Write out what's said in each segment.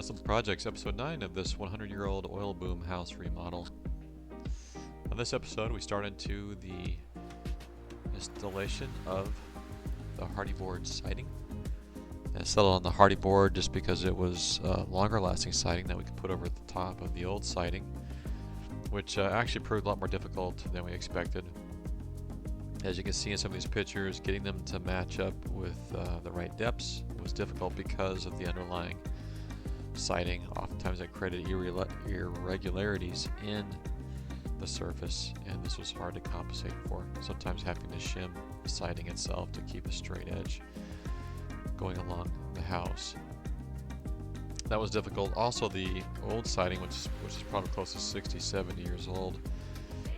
Simple Projects, episode 9 of this 100-year-old oil boom house remodel. On this episode, we start into the installation of the hardy board siding. And settled on the hardy board just because it was longer lasting siding that we could put over the top of the old siding, which actually proved a lot more difficult than we expected. As you can see in some of these pictures, getting them to match up with the right depths was difficult because of the underlying siding. Oftentimes it created irregularities in the surface, and this was hard to compensate for. Sometimes having to shim the siding itself to keep a straight edge going along the house. That was difficult. Also, the old siding, which is probably close to 60, 70 years old,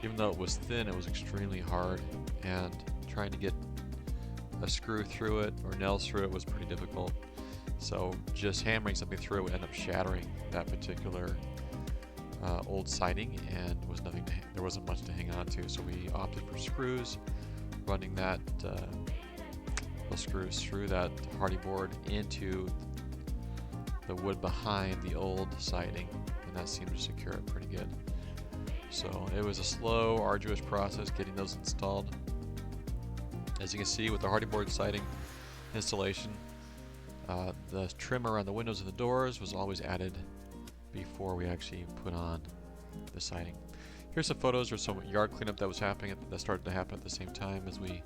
even though it was thin, it was extremely hard, and trying to get a screw through it or nails through it was pretty difficult. So just hammering something through it would end up shattering that particular old siding, and there wasn't much to hang on to. So we opted for screws, running those screws through that hardy board into the wood behind the old siding, and that seemed to secure it pretty good. So it was a slow, arduous process getting those installed. As you can see with the hardy board siding installation, the trim around the windows and the doors was always added before we actually put on the siding. Here's some photos of some yard cleanup that was happening, that started to happen at the same time as we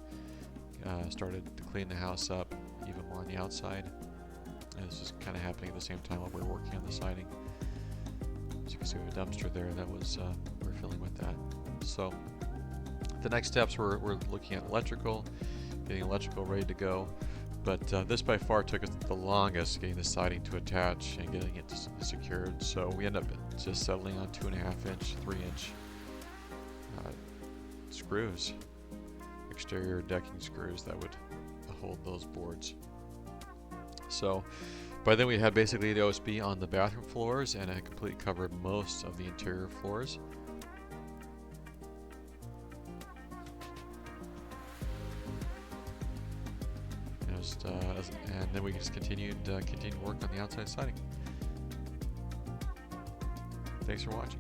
started to clean the house up even more on the outside. And this is kind of happening at the same time while we were working on the siding. As you can see, we have a dumpster there that was we're filling with that. So the next steps we're looking at electrical, getting electrical ready to go. But this by far took us the longest, getting the siding to attach and getting it secured. So we end up just settling on 2.5-inch, 3-inch screws, exterior decking screws that would hold those boards. So by then we had basically the OSB on the bathroom floors, and it completely covered most of the interior floors. And then we just continued work on the outside siding. Thanks for watching.